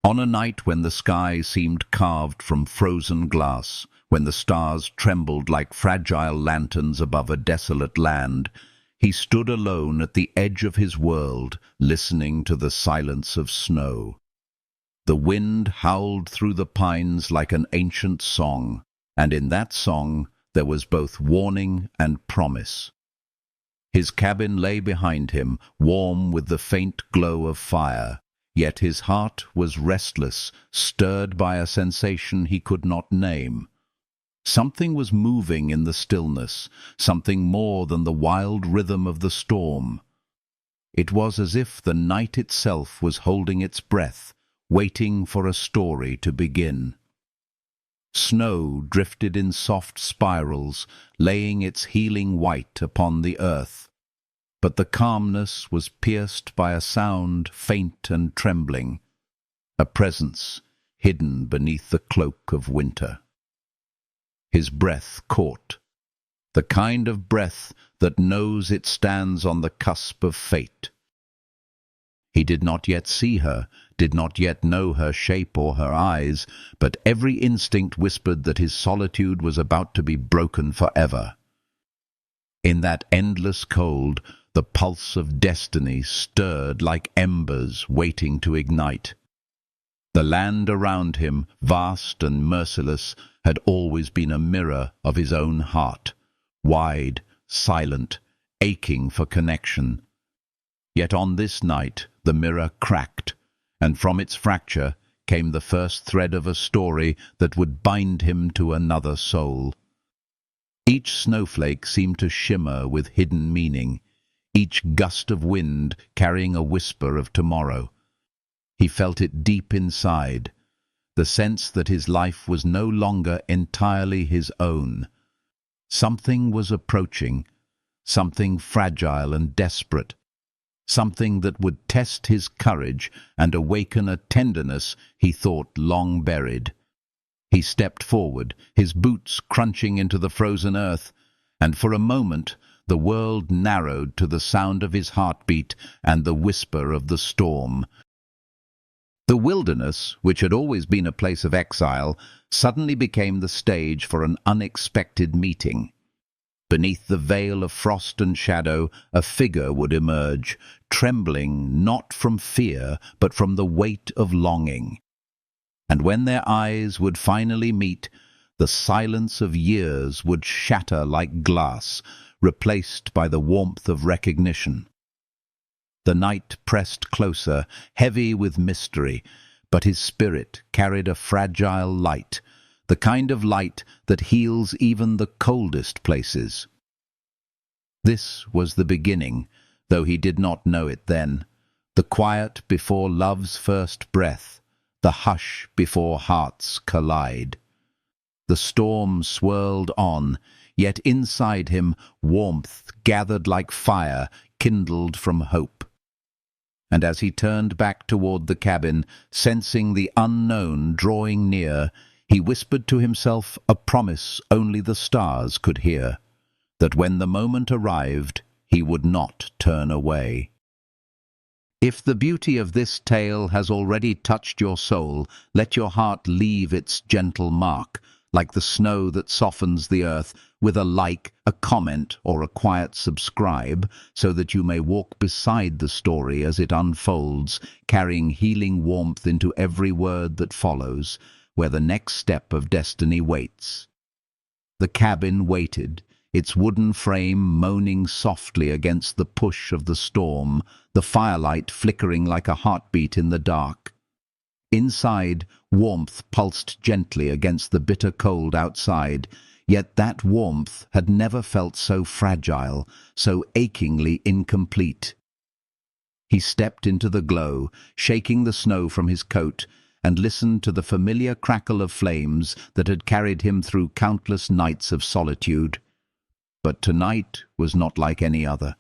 On a night when the sky seemed carved from frozen glass, when the stars trembled like fragile lanterns above a desolate land, he stood alone at the edge of his world, listening to the silence of snow. The wind howled through the pines like an ancient song, and in that song there was both warning and promise. His cabin lay behind him, warm with the faint glow of fire, yet his heart was restless, stirred by a sensation he could not name. Something was moving in the stillness, something more than the wild rhythm of the storm. It was as if the night itself was holding its breath, waiting for a story to begin. Snow drifted in soft spirals, laying its healing white upon the earth. But the calmness was pierced by a sound faint and trembling, a presence hidden beneath the cloak of winter. His breath caught, the kind of breath that knows it stands on the cusp of fate. He did not yet see her, did not yet know her shape or her eyes, but every instinct whispered that his solitude was about to be broken forever. In that endless cold, the pulse of destiny stirred like embers waiting to ignite. The land around him, vast and merciless, had always been a mirror of his own heart, wide, silent, aching for connection. Yet on this night the mirror cracked, and from its fracture came the first thread of a story that would bind him to another soul. Each snowflake seemed to shimmer with hidden meaning, each gust of wind carrying a whisper of tomorrow. He felt it deep inside, the sense that his life was no longer entirely his own. Something was approaching, something fragile and desperate, something that would test his courage and awaken a tenderness he thought long buried. He stepped forward, his boots crunching into the frozen earth, and for a moment the world narrowed to the sound of his heartbeat and the whisper of the storm. The wilderness, which had always been a place of exile, suddenly became the stage for an unexpected meeting. Beneath the veil of frost and shadow, a figure would emerge, trembling not from fear, but from the weight of longing. And when their eyes would finally meet, the silence of years would shatter like glass, replaced by the warmth of recognition. The night pressed closer, heavy with mystery, but his spirit carried a fragile light, the kind of light that heals even the coldest places. This was the beginning, though he did not know it then, the quiet before love's first breath, the hush before hearts collide. The storm swirled on, yet inside him warmth gathered like fire, kindled from hope. And as he turned back toward the cabin, sensing the unknown drawing near, he whispered to himself a promise only the stars could hear, that when the moment arrived, he would not turn away. If the beauty of this tale has already touched your soul, let your heart leave its gentle mark, like the snow that softens the earth, with a like, a comment, or a quiet subscribe, so that you may walk beside the story as it unfolds, carrying healing warmth into every word that follows, where the next step of destiny waits. The cabin waited, its wooden frame moaning softly against the push of the storm, the firelight flickering like a heartbeat in the dark. Inside, warmth pulsed gently against the bitter cold outside, yet that warmth had never felt so fragile, so achingly incomplete. He stepped into the glow, shaking the snow from his coat, and listened to the familiar crackle of flames that had carried him through countless nights of solitude. But tonight was not like any other.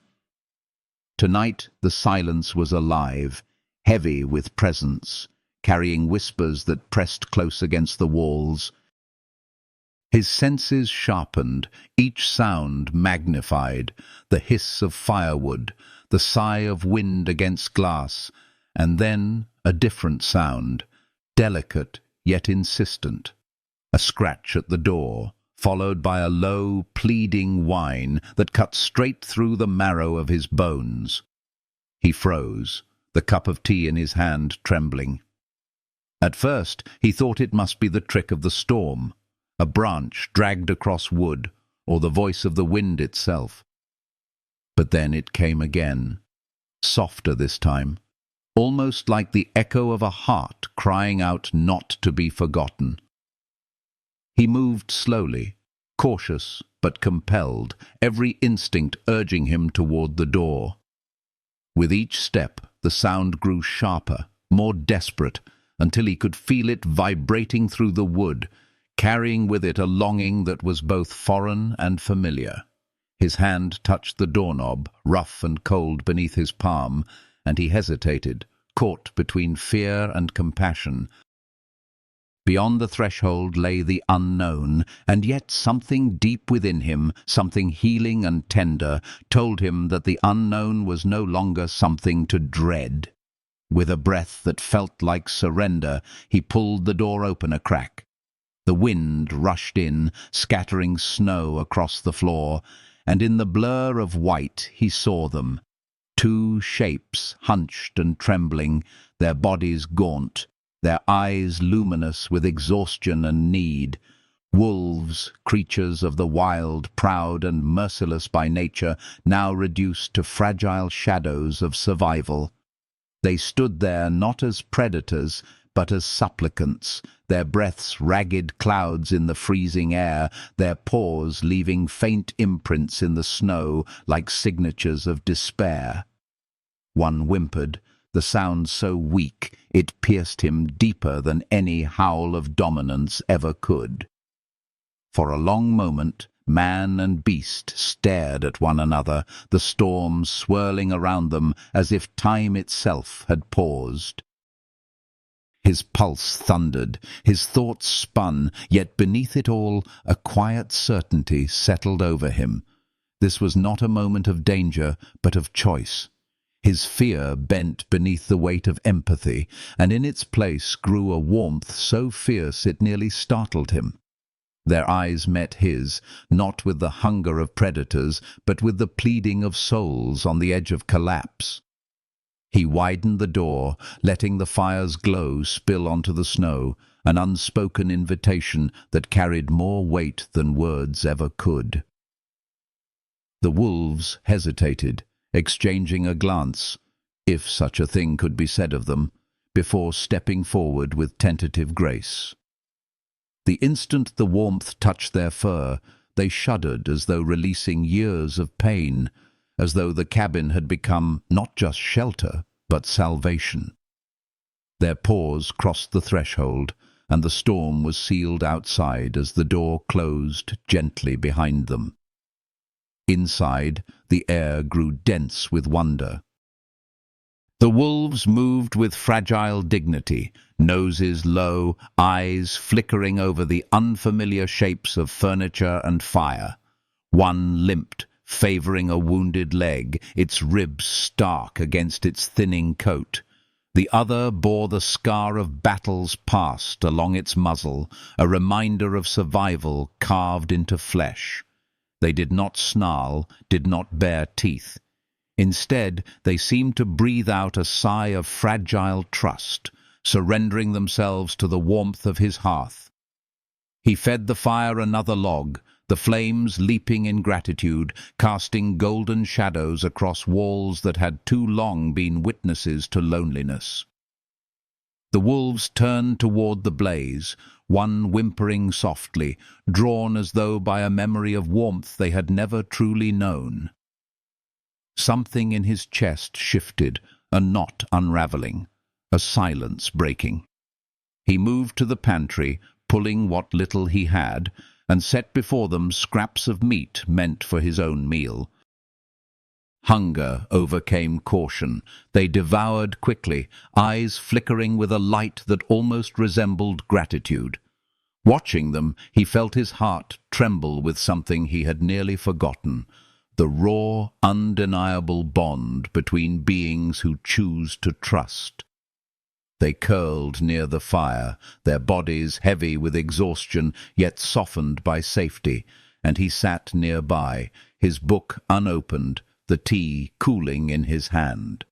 Tonight the silence was alive, heavy with presence, carrying whispers that pressed close against the walls. His senses sharpened, each sound magnified, the hiss of firewood, the sigh of wind against glass, and then a different sound, delicate yet insistent. A scratch at the door, followed by a low, pleading whine that cut straight through the marrow of his bones. He froze, the cup of tea in his hand trembling. At first he thought it must be the trick of the storm, a branch dragged across wood, or the voice of the wind itself. But then it came again, softer this time, almost like the echo of a heart crying out not to be forgotten. He moved slowly, cautious but compelled, every instinct urging him toward the door. With each step, the sound grew sharper, more desperate, until he could feel it vibrating through the wood, carrying with it a longing that was both foreign and familiar. His hand touched the doorknob, rough and cold beneath his palm, and he hesitated, caught between fear and compassion. Beyond the threshold lay the unknown, and yet something deep within him, something healing and tender, told him that the unknown was no longer something to dread. With a breath that felt like surrender, he pulled the door open a crack. The wind rushed in, scattering snow across the floor, and in the blur of white he saw them. Two shapes, hunched and trembling, their bodies gaunt, their eyes luminous with exhaustion and need. Wolves, creatures of the wild, proud and merciless by nature, now reduced to fragile shadows of survival. They stood there not as predators, but as supplicants, their breaths ragged clouds in the freezing air, their paws leaving faint imprints in the snow like signatures of despair. One whimpered, the sound so weak it pierced him deeper than any howl of dominance ever could. For a long moment, man and beast stared at one another, the storm swirling around them as if time itself had paused. His pulse thundered, his thoughts spun, yet beneath it all a quiet certainty settled over him. This was not a moment of danger, but of choice. His fear bent beneath the weight of empathy, and in its place grew a warmth so fierce it nearly startled him. Their eyes met his, not with the hunger of predators, but with the pleading of souls on the edge of collapse. He widened the door, letting the fire's glow spill onto the snow, an unspoken invitation that carried more weight than words ever could. The wolves hesitated, exchanging a glance, if such a thing could be said of them, before stepping forward with tentative grace. The instant the warmth touched their fur, they shuddered as though releasing years of pain, as though the cabin had become not just shelter, but salvation. Their paws crossed the threshold, and the storm was sealed outside as the door closed gently behind them. Inside, the air grew dense with wonder. The wolves moved with fragile dignity, noses low, eyes flickering over the unfamiliar shapes of furniture and fire. One limped, favoring a wounded leg, its ribs stark against its thinning coat. The other bore the scar of battles past along its muzzle, a reminder of survival carved into flesh. They did not snarl, did not bare teeth. Instead, they seemed to breathe out a sigh of fragile trust, surrendering themselves to the warmth of his hearth. He fed the fire another log, the flames leaping in gratitude, casting golden shadows across walls that had too long been witnesses to loneliness. The wolves turned toward the blaze, one whimpering softly, drawn as though by a memory of warmth they had never truly known. Something in his chest shifted, a knot unraveling, a silence breaking. He moved to the pantry, pulling what little he had, and set before them scraps of meat meant for his own meal. Hunger overcame caution. They devoured quickly, eyes flickering with a light that almost resembled gratitude. Watching them, he felt his heart tremble with something he had nearly forgotten, the raw, undeniable bond between beings who choose to trust. They curled near the fire, their bodies heavy with exhaustion, yet softened by safety, and he sat nearby, his book unopened, the tea cooling in his hand.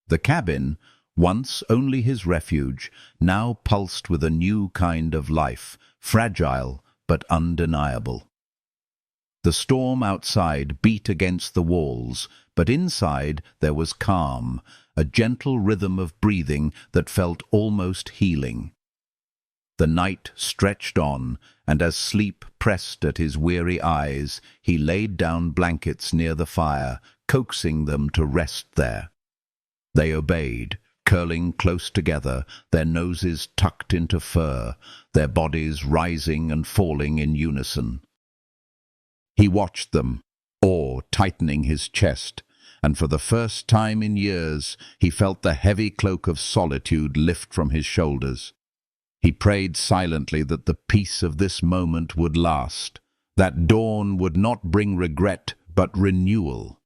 The cabin, once only his refuge, now pulsed with a new kind of life, fragile but undeniable. The storm outside beat against the walls, but inside there was calm, a gentle rhythm of breathing that felt almost healing. The night stretched on, and as sleep pressed at his weary eyes, he laid down blankets near the fire, coaxing them to rest there. They obeyed, curling close together, their noses tucked into fur, their bodies rising and falling in unison. He watched them, awe tightening his chest, and for the first time in years he felt the heavy cloak of solitude lift from his shoulders. He prayed silently that the peace of this moment would last, that dawn would not bring regret but renewal.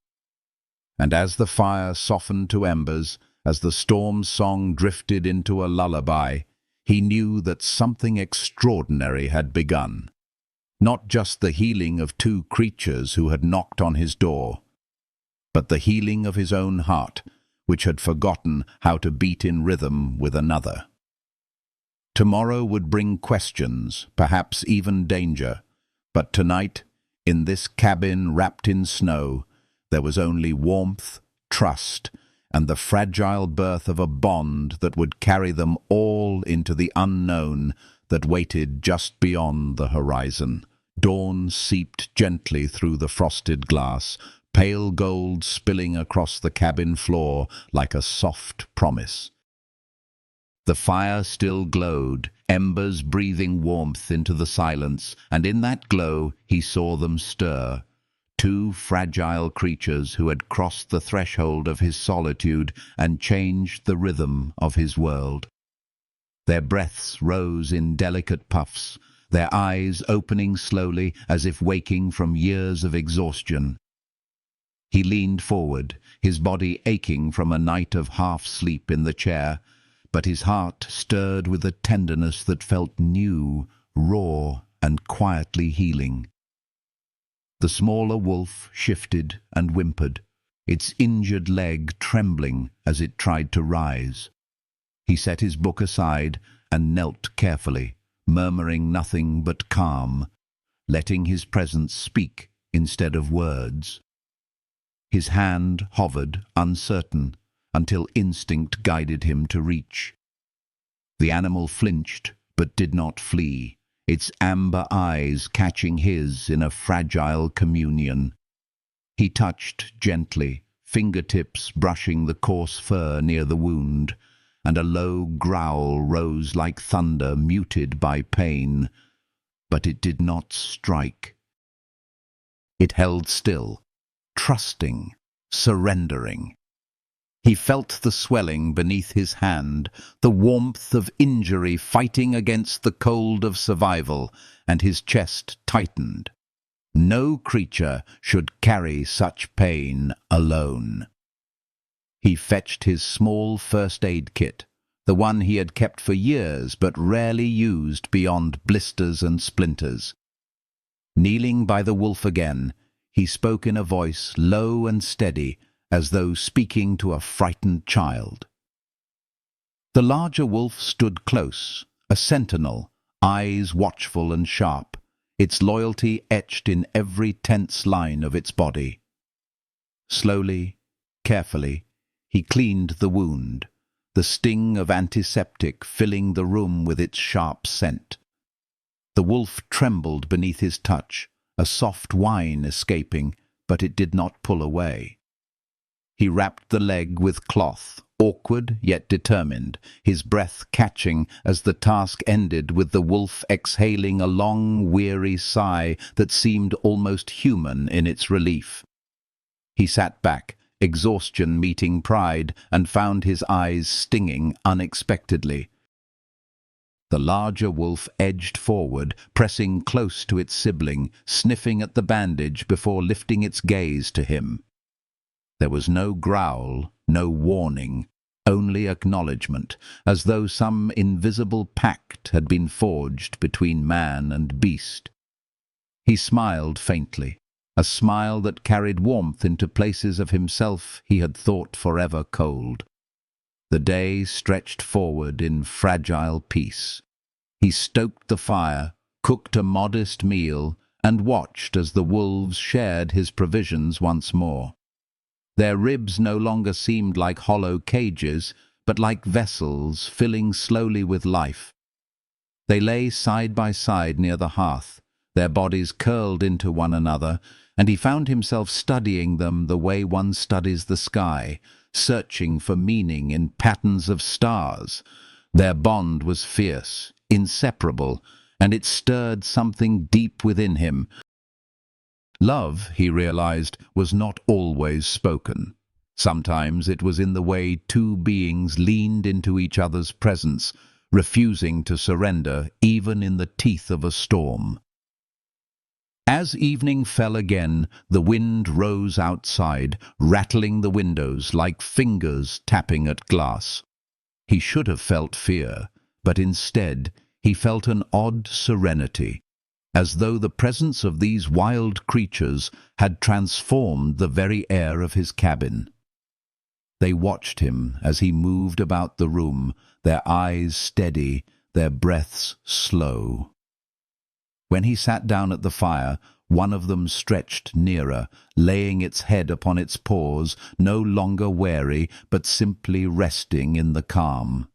And as the fire softened to embers, as the storm's song drifted into a lullaby, he knew that something extraordinary had begun. Not just the healing of two creatures who had knocked on his door, but the healing of his own heart, which had forgotten how to beat in rhythm with another. Tomorrow would bring questions, perhaps even danger, but tonight, in this cabin wrapped in snow, there was only warmth, trust, and the fragile birth of a bond that would carry them all into the unknown that waited just beyond the horizon. Dawn seeped gently through the frosted glass, pale gold spilling across the cabin floor like a soft promise. The fire still glowed, embers breathing warmth into the silence, and in that glow he saw them stir. Two fragile creatures who had crossed the threshold of his solitude and changed the rhythm of his world. Their breaths rose in delicate puffs, their eyes opening slowly as if waking from years of exhaustion. He leaned forward, his body aching from a night of half-sleep in the chair, but his heart stirred with a tenderness that felt new, raw, and quietly healing. The smaller wolf shifted and whimpered, its injured leg trembling as it tried to rise. He set his book aside and knelt carefully, murmuring nothing but calm, letting his presence speak instead of words. His hand hovered, uncertain, until instinct guided him to reach. The animal flinched, but did not flee, its amber eyes catching his in a fragile communion. He touched gently, fingertips brushing the coarse fur near the wound, and a low growl rose like thunder muted by pain, but it did not strike. It held still, trusting, surrendering. He felt the swelling beneath his hand, the warmth of injury fighting against the cold of survival, and his chest tightened. No creature should carry such pain alone. He fetched his small first aid kit, the one he had kept for years but rarely used beyond blisters and splinters. Kneeling by the wolf again, he spoke in a voice low and steady, as though speaking to a frightened child. The larger wolf stood close, a sentinel, eyes watchful and sharp, its loyalty etched in every tense line of its body. Slowly, carefully, he cleaned the wound, the sting of antiseptic filling the room with its sharp scent. The wolf trembled beneath his touch, a soft whine escaping, but it did not pull away. He wrapped the leg with cloth, awkward yet determined, his breath catching as the task ended with the wolf exhaling a long, weary sigh that seemed almost human in its relief. He sat back, exhaustion meeting pride, and found his eyes stinging unexpectedly. The larger wolf edged forward, pressing close to its sibling, sniffing at the bandage before lifting its gaze to him. There was no growl, no warning, only acknowledgement, as though some invisible pact had been forged between man and beast. He smiled faintly, a smile that carried warmth into places of himself he had thought forever cold. The day stretched forward in fragile peace. He stoked the fire, cooked a modest meal, and watched as the wolves shared his provisions once more. Their ribs no longer seemed like hollow cages, but like vessels filling slowly with life. They lay side by side near the hearth, their bodies curled into one another, and he found himself studying them the way one studies the sky, searching for meaning in patterns of stars. Their bond was fierce, inseparable, and it stirred something deep within him. Love, he realized, was not always spoken. Sometimes it was in the way two beings leaned into each other's presence, refusing to surrender even in the teeth of a storm. As evening fell again, the wind rose outside, rattling the windows like fingers tapping at glass. He should have felt fear, but instead he felt an odd serenity, as though the presence of these wild creatures had transformed the very air of his cabin. They watched him as he moved about the room, their eyes steady, their breaths slow. When he sat down at the fire, one of them stretched nearer, laying its head upon its paws, no longer wary, but simply resting in the calm.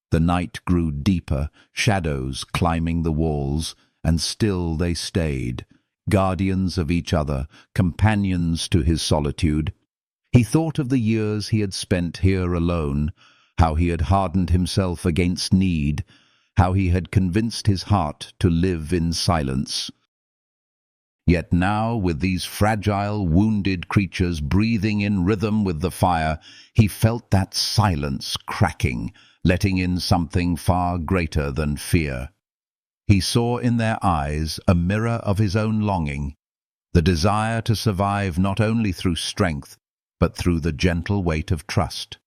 The night grew deeper, shadows climbing the walls, and still they stayed, guardians of each other, companions to his solitude. He thought of the years he had spent here alone, how he had hardened himself against need, how he had convinced his heart to live in silence. Yet now, with these fragile, wounded creatures breathing in rhythm with the fire, he felt that silence cracking, letting in something far greater than fear. He saw in their eyes a mirror of his own longing, the desire to survive not only through strength, but through the gentle weight of trust.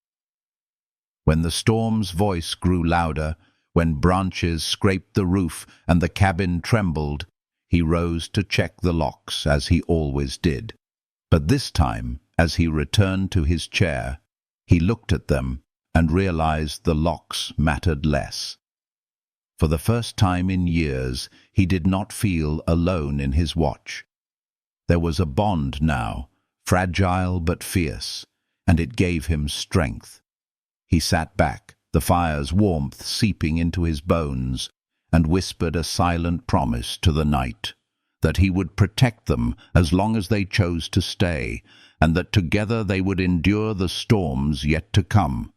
When the storm's voice grew louder, when branches scraped the roof and the cabin trembled, he rose to check the locks as he always did. But this time, as he returned to his chair, he looked at them and realized the locks mattered less. For the first time in years, he did not feel alone in his watch. There was a bond now, fragile but fierce, and it gave him strength. He sat back, the fire's warmth seeping into his bones, and whispered a silent promise to the night, that he would protect them as long as they chose to stay, and that together they would endure the storms yet to come.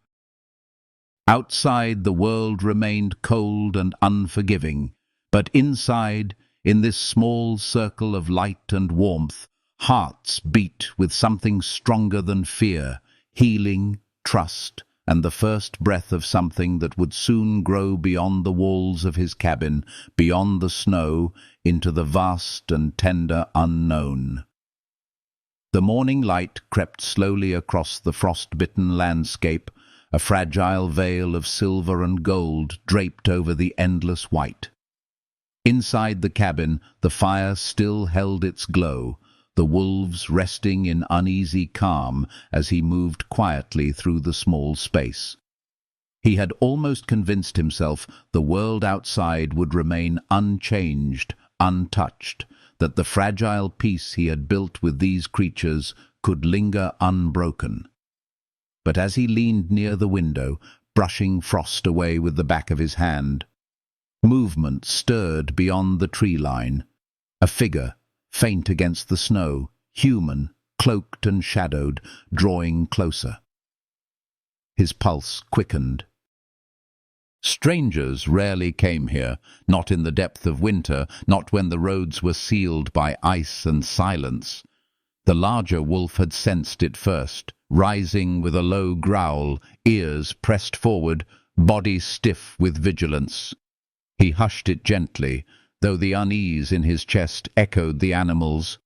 Outside, the world remained cold and unforgiving, but inside, in this small circle of light and warmth, hearts beat with something stronger than fear, healing, trust, and the first breath of something that would soon grow beyond the walls of his cabin, beyond the snow, into the vast and tender unknown. The morning light crept slowly across the frost-bitten landscape, a fragile veil of silver and gold draped over the endless white. Inside the cabin, the fire still held its glow, the wolves resting in uneasy calm as he moved quietly through the small space. He had almost convinced himself the world outside would remain unchanged, untouched, that the fragile peace he had built with these creatures could linger unbroken. But as he leaned near the window, brushing frost away with the back of his hand, movement stirred beyond the tree line. A figure, faint against the snow, human, cloaked and shadowed, drawing closer. His pulse quickened. Strangers rarely came here, not in the depth of winter, not when the roads were sealed by ice and silence. The larger wolf had sensed it first, rising with a low growl, ears pressed forward, body stiff with vigilance. He hushed it gently, though the unease in his chest echoed the animal's.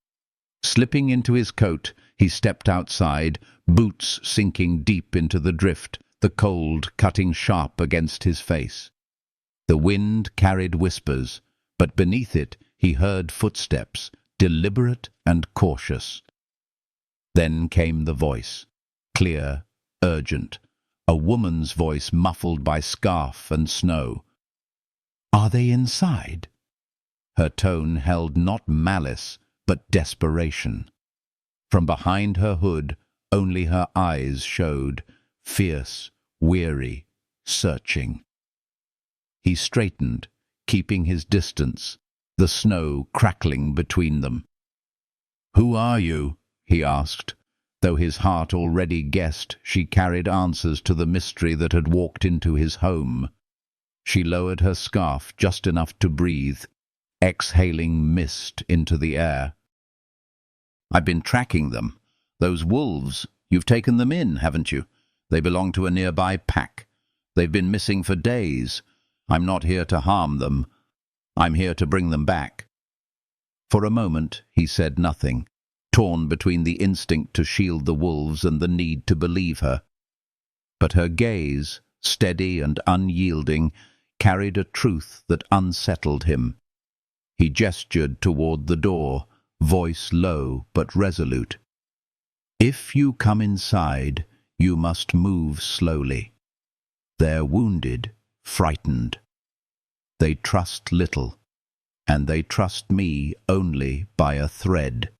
Slipping into his coat, He stepped outside, boots sinking deep into the drift, the cold cutting sharp against his face. The wind carried whispers, but beneath it he heard footsteps, deliberate and cautious. Then came the voice, clear, urgent, a woman's voice muffled by scarf and snow. "Are they inside?" Her tone held not malice, but desperation. From behind her hood, only her eyes showed, fierce, weary, searching. He straightened, keeping his distance, the snow crackling between them. "Who are you?" he asked, though his heart already guessed she carried answers to the mystery that had walked into his home. She lowered her scarf just enough to breathe, exhaling mist into the air. "I've been tracking them. Those wolves, you've taken them in, haven't you? They belong to a nearby pack. They've been missing for days. I'm not here to harm them. I'm here to bring them back." For a moment he said nothing, torn between the instinct to shield the wolves and the need to believe her. But her gaze, steady and unyielding, carried a truth that unsettled him. He gestured toward the door, voice low but resolute. "If you come inside, you must move slowly. They're wounded, frightened. They trust little, and they trust me only by a thread."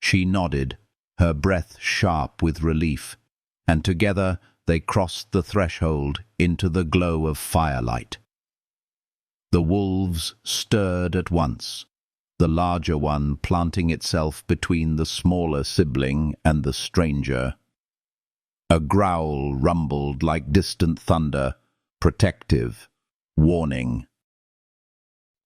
She nodded, her breath sharp with relief, and together they crossed the threshold into the glow of firelight. The wolves stirred at once, the larger one planting itself between the smaller sibling and the stranger. A growl rumbled like distant thunder, protective, warning.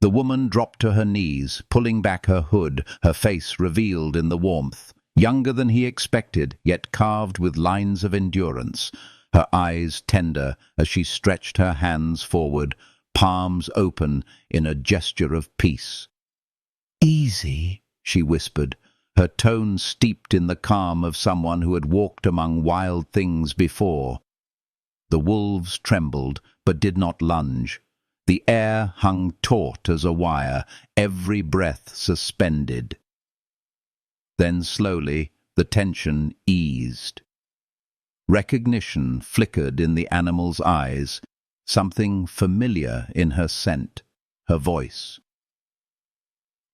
The woman dropped to her knees, pulling back her hood, her face revealed in the warmth. Younger than he expected, yet carved with lines of endurance, her eyes tender as she stretched her hands forward, palms open in a gesture of peace. "Easy," she whispered, her tone steeped in the calm of someone who had walked among wild things before. The wolves trembled, but did not lunge. The air hung taut as a wire, every breath suspended. Then slowly the tension eased. Recognition flickered in the animal's eyes, something familiar in her scent, her voice.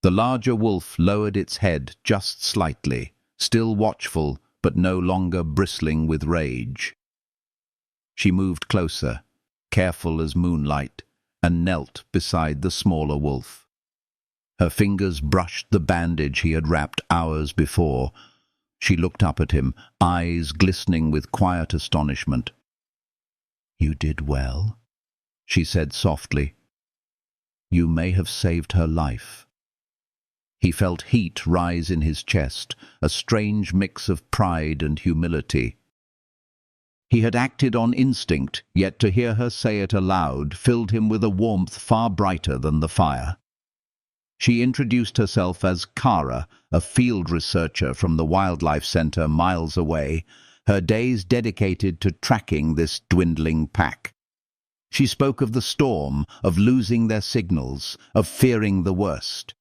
The larger wolf lowered its head just slightly, still watchful but no longer bristling with rage. She moved closer, careful as moonlight, and knelt beside the smaller wolf. Her fingers brushed the bandage he had wrapped hours before. She looked up at him, eyes glistening with quiet astonishment. "You did well," she said softly. "You may have saved her life." He felt heat rise in his chest, a strange mix of pride and humility. He had acted on instinct, yet to hear her say it aloud filled him with a warmth far brighter than the fire. She introduced herself as Kara, a field researcher from the wildlife center miles away, her days dedicated to tracking this dwindling pack. She spoke of the storm, of losing their signals, of fearing the worst.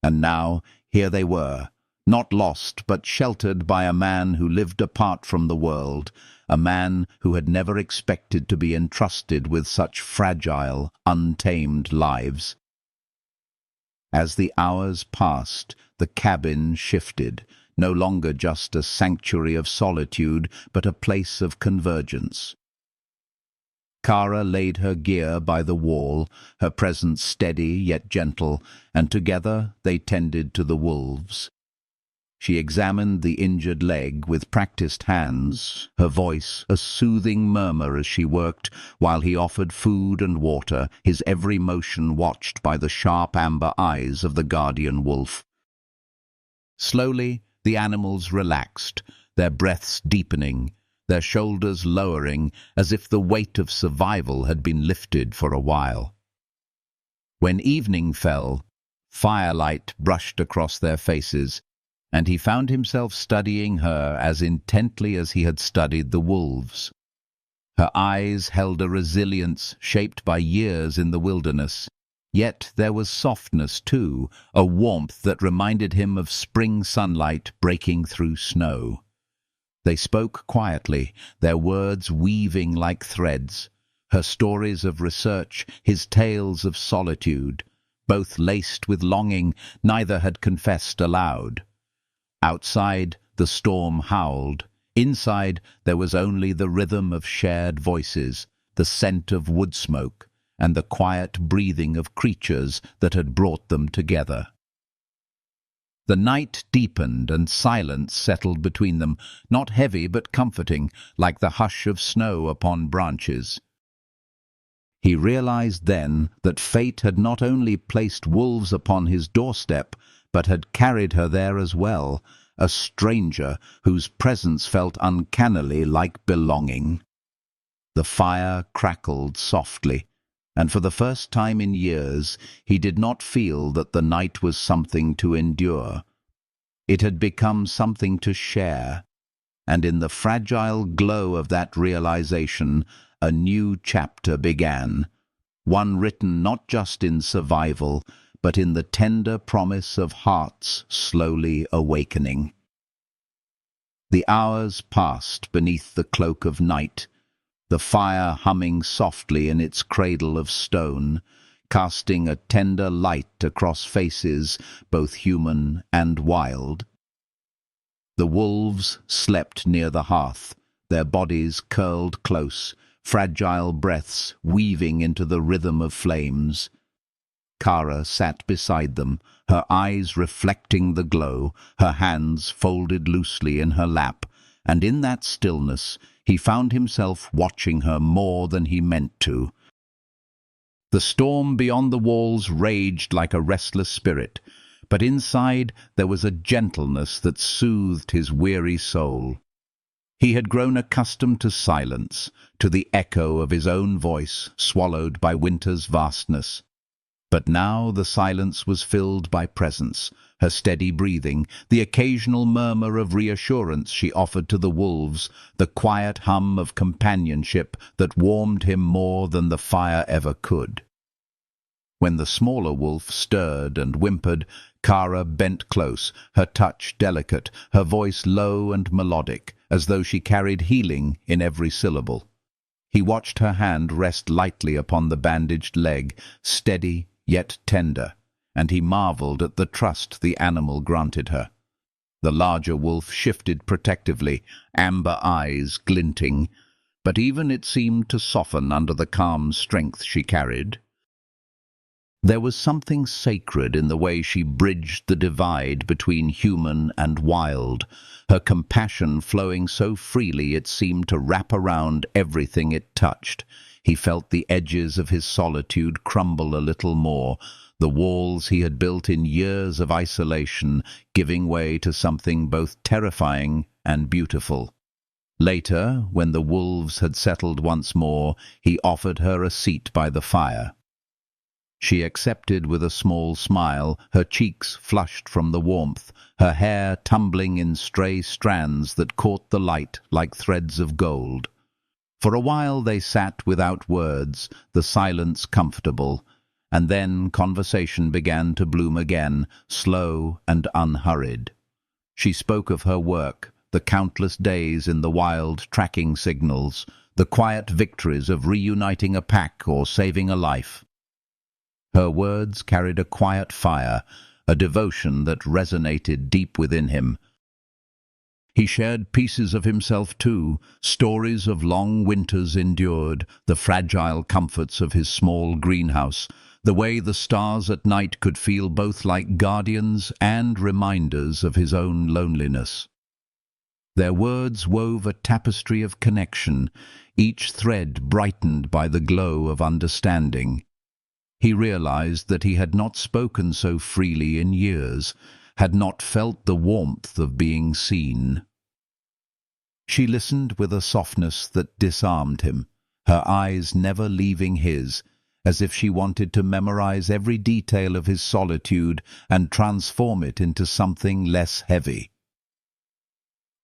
And now, here they were, not lost but sheltered by a man who lived apart from the world, a man who had never expected to be entrusted with such fragile, untamed lives. As the hours passed, the cabin shifted, no longer just a sanctuary of solitude, but a place of convergence. Kara laid her gear by the wall, her presence steady yet gentle, and together they tended to the wolves. She examined the injured leg with practiced hands, her voice a soothing murmur as she worked, while he offered food and water, his every motion watched by the sharp amber eyes of the guardian wolf. Slowly, the animals relaxed, their breaths deepening, their shoulders lowering, as if the weight of survival had been lifted for a while. When evening fell, firelight brushed across their faces, and he found himself studying her as intently as he had studied the wolves. Her eyes held a resilience shaped by years in the wilderness. Yet there was softness too, a warmth that reminded him of spring sunlight breaking through snow. They spoke quietly, their words weaving like threads, her stories of research, his tales of solitude, both laced with longing, neither had confessed aloud. Outside, the storm howled. Inside, there was only the rhythm of shared voices, the scent of wood smoke, and the quiet breathing of creatures that had brought them together. The night deepened and silence settled between them, not heavy but comforting, like the hush of snow upon branches. He realized then that fate had not only placed wolves upon his doorstep, but had carried her there as well, a stranger whose presence felt uncannily like belonging. The fire crackled softly, and for the first time in years he did not feel that the night was something to endure. It had become something to share, and in the fragile glow of that realization a new chapter began, one written not just in survival, but in the tender promise of hearts slowly awakening. The hours passed beneath the cloak of night, the fire humming softly in its cradle of stone, casting a tender light across faces both human and wild. The wolves slept near the hearth, their bodies curled close, fragile breaths weaving into the rhythm of flames. Kara sat beside them, her eyes reflecting the glow, her hands folded loosely in her lap, and in that stillness he found himself watching her more than he meant to. The storm beyond the walls raged like a restless spirit, but inside there was a gentleness that soothed his weary soul. He had grown accustomed to silence, to the echo of his own voice swallowed by winter's vastness. But now the silence was filled by presence, her steady breathing, the occasional murmur of reassurance she offered to the wolves, the quiet hum of companionship that warmed him more than the fire ever could. When the smaller wolf stirred and whimpered, Kara bent close, her touch delicate, her voice low and melodic, as though she carried healing in every syllable. He watched her hand rest lightly upon the bandaged leg, steady yet tender, and he marveled at the trust the animal granted her. The larger wolf shifted protectively, amber eyes glinting, but even it seemed to soften under the calm strength she carried. There was something sacred in the way she bridged the divide between human and wild, her compassion flowing so freely it seemed to wrap around everything it touched. He felt the edges of his solitude crumble a little more, the walls he had built in years of isolation giving way to something both terrifying and beautiful. Later, when the wolves had settled once more, he offered her a seat by the fire. She accepted with a small smile, her cheeks flushed from the warmth, her hair tumbling in stray strands that caught the light like threads of gold. For a while they sat without words, the silence comfortable, and then conversation began to bloom again, slow and unhurried. She spoke of her work, the countless days in the wild tracking signals, the quiet victories of reuniting a pack or saving a life. Her words carried a quiet fire, a devotion that resonated deep within him. He shared pieces of himself too, stories of long winters endured, the fragile comforts of his small greenhouse, the way the stars at night could feel both like guardians and reminders of his own loneliness. Their words wove a tapestry of connection, each thread brightened by the glow of understanding. He realized that he had not spoken so freely in years, had not felt the warmth of being seen. She listened with a softness that disarmed him, her eyes never leaving his, as if she wanted to memorize every detail of his solitude and transform it into something less heavy.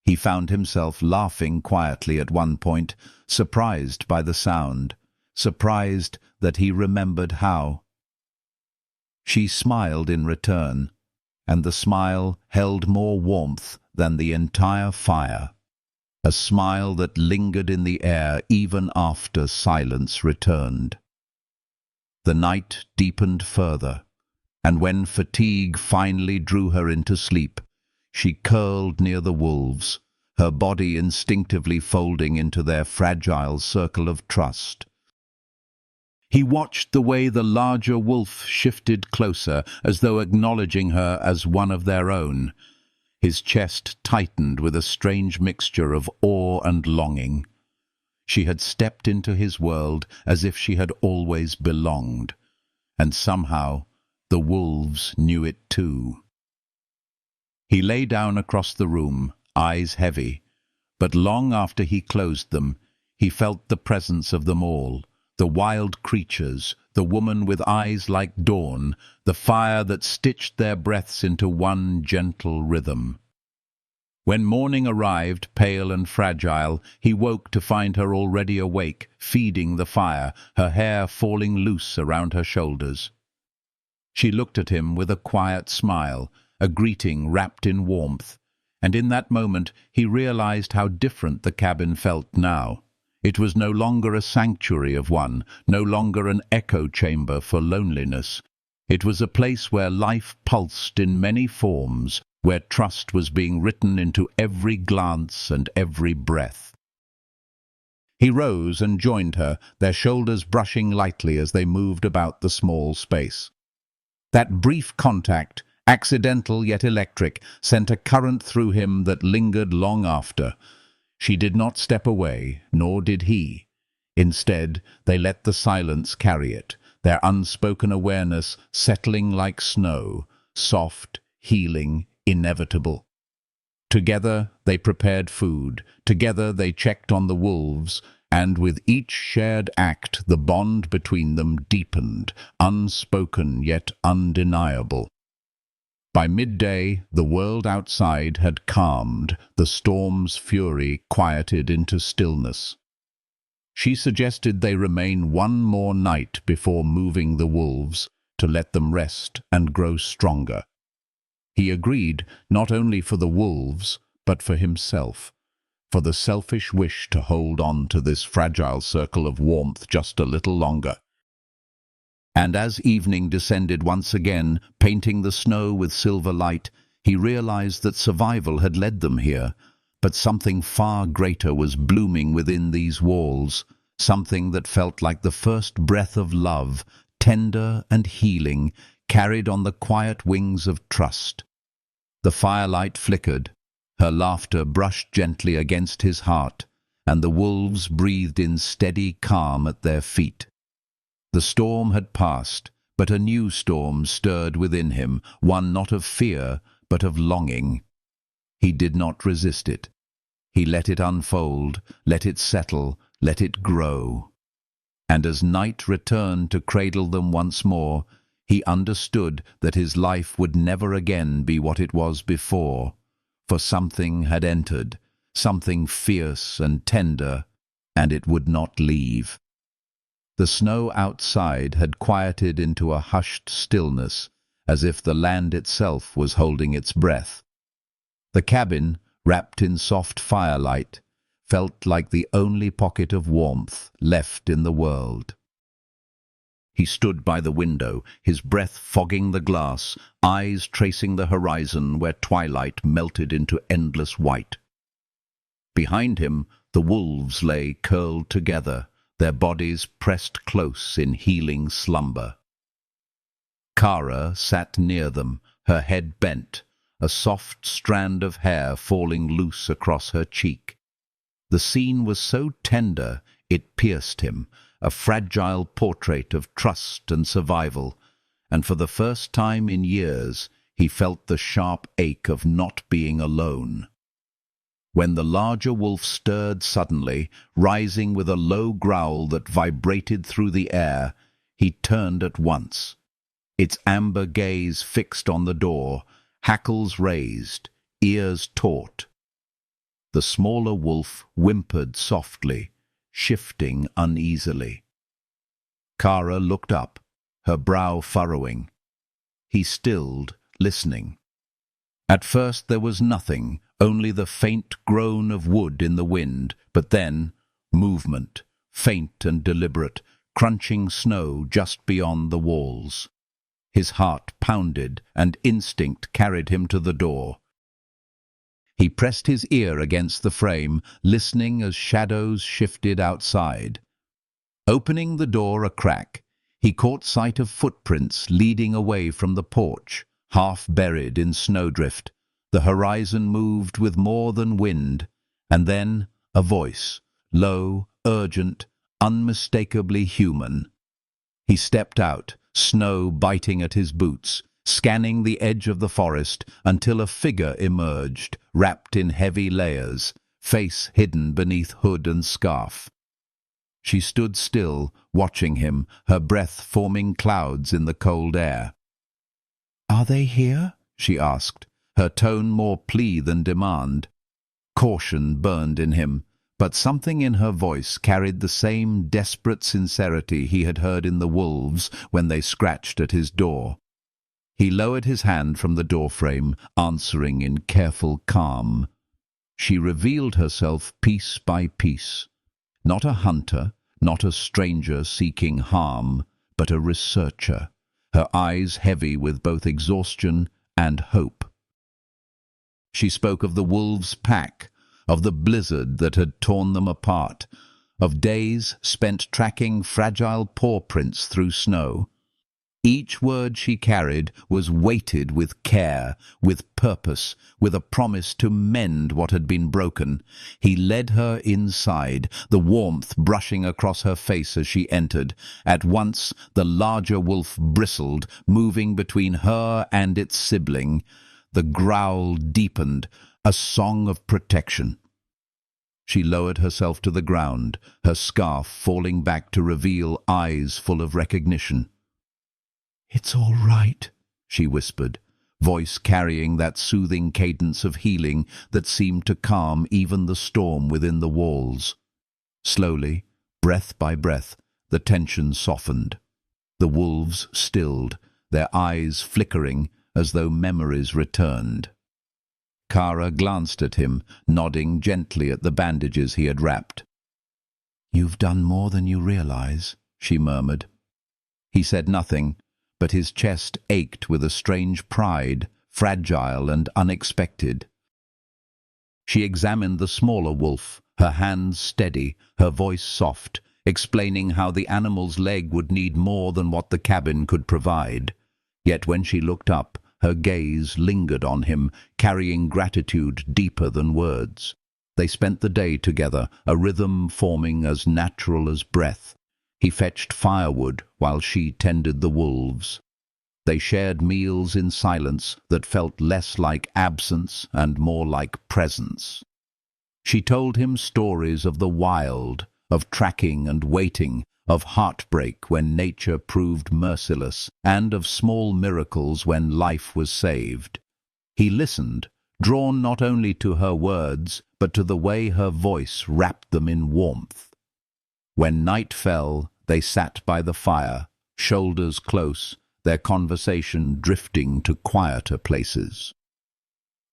He found himself laughing quietly at one point, surprised by the sound, surprised that he remembered how. She smiled in return, and the smile held more warmth than the entire fire, a smile that lingered in the air even after silence returned. The night deepened further, and when fatigue finally drew her into sleep, she curled near the wolves, her body instinctively folding into their fragile circle of trust. He watched the way the larger wolf shifted closer, as though acknowledging her as one of their own. His chest tightened with a strange mixture of awe and longing. She had stepped into his world as if she had always belonged, and somehow the wolves knew it too. He lay down across the room, eyes heavy, but long after he closed them, he felt the presence of them all, the wild creatures, the woman with eyes like dawn, the fire that stitched their breaths into one gentle rhythm. When morning arrived, pale and fragile, he woke to find her already awake, feeding the fire, her hair falling loose around her shoulders. She looked at him with a quiet smile, a greeting wrapped in warmth, and in that moment he realized how different the cabin felt now. It was no longer a sanctuary of one, no longer an echo chamber for loneliness. It was a place where life pulsed in many forms, where trust was being written into every glance and every breath. He rose and joined her, their shoulders brushing lightly as they moved about the small space. That brief contact, accidental yet electric, sent a current through him that lingered long after. She did not step away, nor did he. Instead, they let the silence carry it, their unspoken awareness settling like snow, soft, healing, inevitable. Together they prepared food, together they checked on the wolves, and with each shared act the bond between them deepened, unspoken yet undeniable. By midday, the world outside had calmed, the storm's fury quieted into stillness. She suggested they remain one more night before moving the wolves, to let them rest and grow stronger. He agreed, not only for the wolves, but for himself, for the selfish wish to hold on to this fragile circle of warmth just a little longer. And as evening descended once again, painting the snow with silver light, he realized that survival had led them here, but something far greater was blooming within these walls, something that felt like the first breath of love, tender and healing, carried on the quiet wings of trust. The firelight flickered, her laughter brushed gently against his heart, and the wolves breathed in steady calm at their feet. The storm had passed, but a new storm stirred within him, one not of fear, but of longing. He did not resist it. He let it unfold, let it settle, let it grow. And as night returned to cradle them once more, he understood that his life would never again be what it was before, for something had entered, something fierce and tender, and it would not leave. The snow outside had quieted into a hushed stillness, as if the land itself was holding its breath. The cabin, wrapped in soft firelight, felt like the only pocket of warmth left in the world. He stood by the window, his breath fogging the glass, eyes tracing the horizon where twilight melted into endless white. Behind him, the wolves lay curled together, their bodies pressed close in healing slumber. Kara sat near them, her head bent, a soft strand of hair falling loose across her cheek. The scene was so tender it pierced him, a fragile portrait of trust and survival, and for the first time in years he felt the sharp ache of not being alone. When the larger wolf stirred suddenly, rising with a low growl that vibrated through the air, He turned at once, its amber gaze fixed on the door, hackles raised, ears taut. The smaller wolf whimpered softly, shifting uneasily. Kara looked up, her brow furrowing. He stilled, listening. At first there was nothing, only the faint groan of wood in the wind, but then movement, faint and deliberate, crunching snow just beyond the walls. His heart pounded, and instinct carried him to the door. He pressed his ear against the frame, listening as shadows shifted outside. Opening the door a crack, he caught sight of footprints leading away from the porch, half buried in snowdrift. The horizon moved with more than wind, and then a voice, low, urgent, unmistakably human. He stepped out, snow biting at his boots, scanning the edge of the forest until a figure emerged, wrapped in heavy layers, face hidden beneath hood and scarf. She stood still, watching him, her breath forming clouds in the cold air. "Are they here?" she asked, her tone more plea than demand. Caution burned in him, but something in her voice carried the same desperate sincerity he had heard in the wolves when they scratched at his door. He lowered his hand from the doorframe, answering in careful calm. She revealed herself piece by piece. Not a hunter, not a stranger seeking harm, but a researcher, her eyes heavy with both exhaustion and hope. She spoke of the wolves' pack, of the blizzard that had torn them apart, of days spent tracking fragile paw prints through snow. Each word she carried was weighted with care, with purpose, with a promise to mend what had been broken. He led her inside, the warmth brushing across her face as she entered. At once the larger wolf bristled, moving between her and its sibling. The growl deepened, a song of protection. She lowered herself to the ground, her scarf falling back to reveal eyes full of recognition. "It's all right," she whispered, voice carrying that soothing cadence of healing that seemed to calm even the storm within the walls. Slowly, breath by breath, the tension softened. The wolves stilled, their eyes flickering as though memories returned. Kara glanced at him, nodding gently at the bandages he had wrapped. "You've done more than you realize," she murmured. He said nothing, but his chest ached with a strange pride, fragile and unexpected. She examined the smaller wolf, her hands steady, her voice soft, explaining how the animal's leg would need more than what the cabin could provide. Yet when she looked up, her gaze lingered on him, carrying gratitude deeper than words. They spent the day together, a rhythm forming as natural as breath. He fetched firewood while she tended the wolves. They shared meals in silence that felt less like absence and more like presence. She told him stories of the wild, of tracking and waiting, of heartbreak when nature proved merciless, and of small miracles when life was saved. He listened, drawn not only to her words, but to the way her voice wrapped them in warmth. When night fell, they sat by the fire, shoulders close, their conversation drifting to quieter places.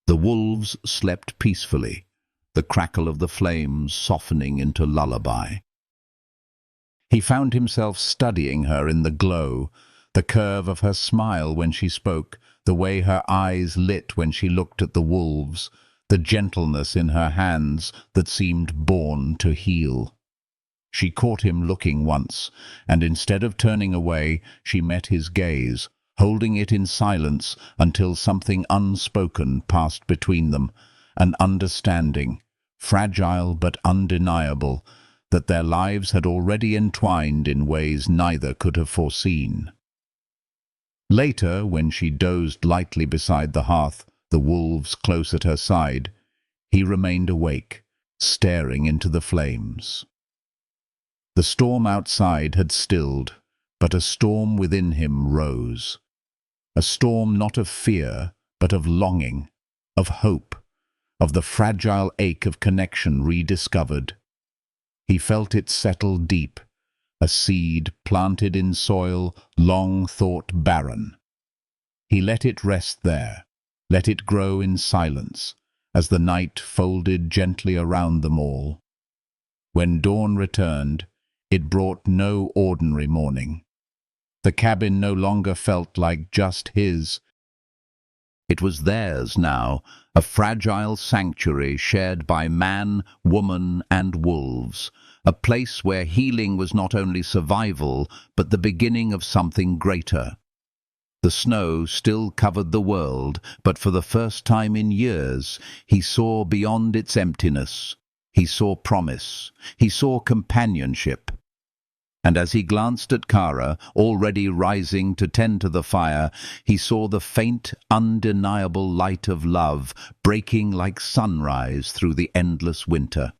The wolves slept peacefully, the crackle of the flames softening into lullaby. He found himself studying her in the glow, the curve of her smile when she spoke, the way her eyes lit when she looked at the wolves, the gentleness in her hands that seemed born to heal. She caught him looking once, and instead of turning away, she met his gaze, holding it in silence until something unspoken passed between them, an understanding, fragile but undeniable, that their lives had already entwined in ways neither could have foreseen. Later, when she dozed lightly beside the hearth, the wolves close at her side, he remained awake, staring into the flames. The storm outside had stilled, but a storm within him rose. A storm not of fear, but of longing, of hope, of the fragile ache of connection rediscovered. He felt it settle deep, a seed planted in soil long thought barren. He let it rest there, let it grow in silence, as the night folded gently around them all. When dawn returned, it brought no ordinary morning. The cabin no longer felt like just his. It was theirs now, a fragile sanctuary shared by man, woman, and wolves, a place where healing was not only survival, but the beginning of something greater. The snow still covered the world, but for the first time in years, he saw beyond its emptiness. He saw promise. He saw companionship. And as he glanced at Kara, already rising to tend to the fire, he saw the faint, undeniable light of love breaking like sunrise through the endless winter.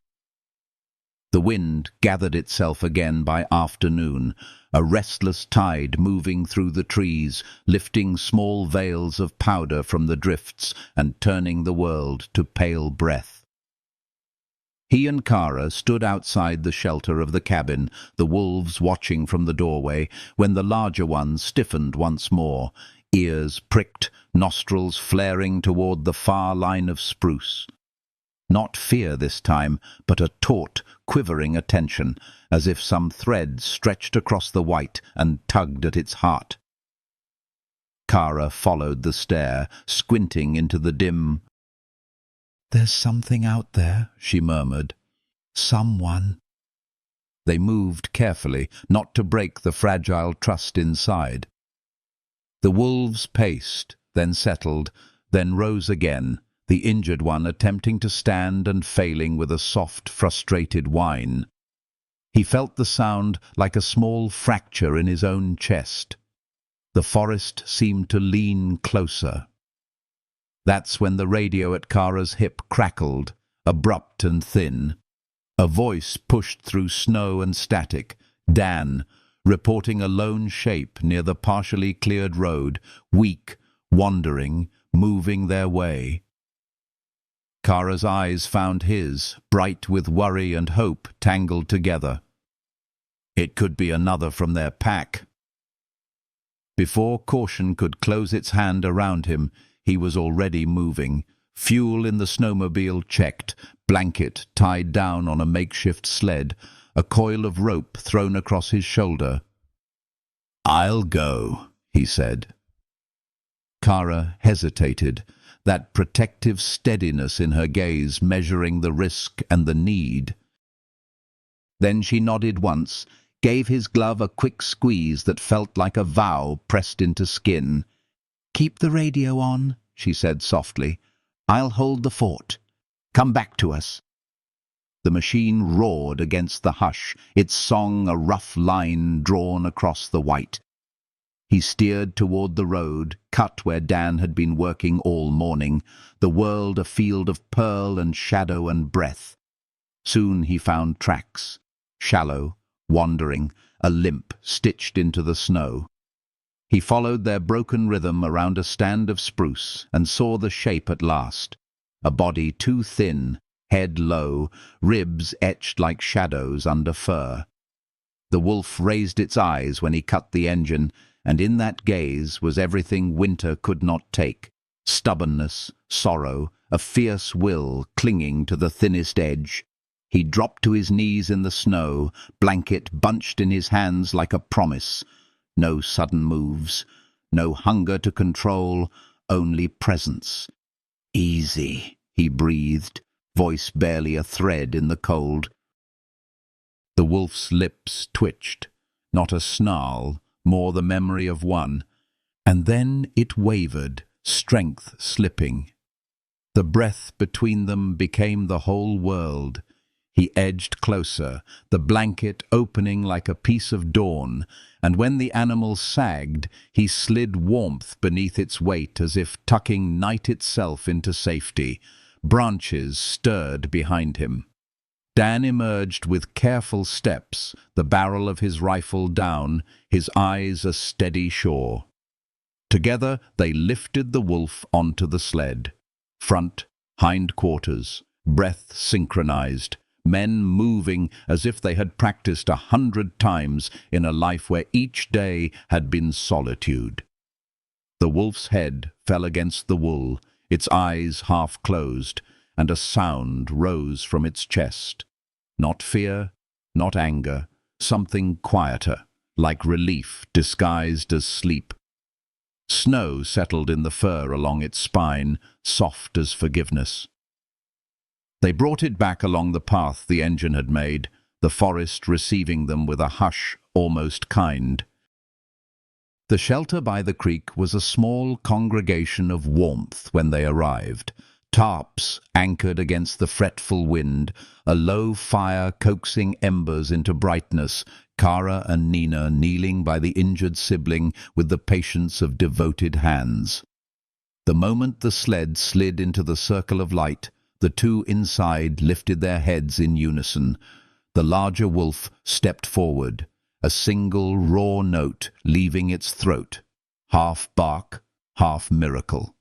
The wind gathered itself again by afternoon, a restless tide moving through the trees, lifting small veils of powder from the drifts and turning the world to pale breath. He and Kara stood outside the shelter of the cabin, the wolves watching from the doorway, when the larger one stiffened once more, ears pricked, nostrils flaring toward the far line of spruce. Not fear this time, but a taut, quivering attention, as if some thread stretched across the white and tugged at its heart. Kara followed the stare, squinting into the dim. "There's something out there," she murmured. "Someone." They moved carefully, not to break the fragile trust inside. The wolves paced, then settled, then rose again, the injured one attempting to stand and failing with a soft, frustrated whine. He felt the sound like a small fracture in his own chest. The forest seemed to lean closer. That's when the radio at Kara's hip crackled, abrupt and thin. A voice pushed through snow and static, Dan, reporting a lone shape near the partially cleared road, weak, wandering, moving their way. Kara's eyes found his, bright with worry and hope tangled together. It could be another from their pack. Before caution could close its hand around him, he was already moving. Fuel in the snowmobile checked, blanket tied down on a makeshift sled, a coil of rope thrown across his shoulder. "I'll go," he said. Kara hesitated, that protective steadiness in her gaze measuring the risk and the need. Then she nodded once, gave his glove a quick squeeze that felt like a vow pressed into skin. "Keep the radio on," she said softly. "I'll hold the fort. Come back to us." The machine roared against the hush, its song a rough line drawn across the white. He steered toward the road, cut where Dan had been working all morning, the world a field of pearl and shadow and breath. Soon he found tracks, shallow, wandering, a limp stitched into the snow. He followed their broken rhythm around a stand of spruce and saw the shape at last. A body too thin, head low, ribs etched like shadows under fur. The wolf raised its eyes when he cut the engine, and in that gaze was everything winter could not take. Stubbornness, sorrow, a fierce will clinging to the thinnest edge. He dropped to his knees in the snow, blanket bunched in his hands like a promise. No sudden moves, no hunger to control, only presence. "Easy," he breathed, voice barely a thread in the cold. The wolf's lips twitched, not a snarl, more the memory of one. And then it wavered, strength slipping. The breath between them became the whole world. He edged closer, the blanket opening like a piece of dawn, and when the animal sagged, he slid warmth beneath its weight as if tucking night itself into safety. Branches stirred behind him. Dan emerged with careful steps, the barrel of his rifle down, his eyes a steady shore. Together they lifted the wolf onto the sled. Front, hind quarters, breath synchronized, men moving as if they had practiced 100 times in a life where each day had been solitude. The wolf's head fell against the wool, its eyes half closed, and a sound rose from its chest. Not fear, not anger, something quieter, like relief disguised as sleep. Snow settled in the fur along its spine, soft as forgiveness. They brought it back along the path the engine had made, the forest receiving them with a hush almost kind. The shelter by the creek was a small congregation of warmth when they arrived. Tarps anchored against the fretful wind, a low fire coaxing embers into brightness, Kara and Nina kneeling by the injured sibling with the patience of devoted hands. The moment the sled slid into the circle of light, the two inside lifted their heads in unison. The larger wolf stepped forward, a single raw note leaving its throat, half bark, half miracle.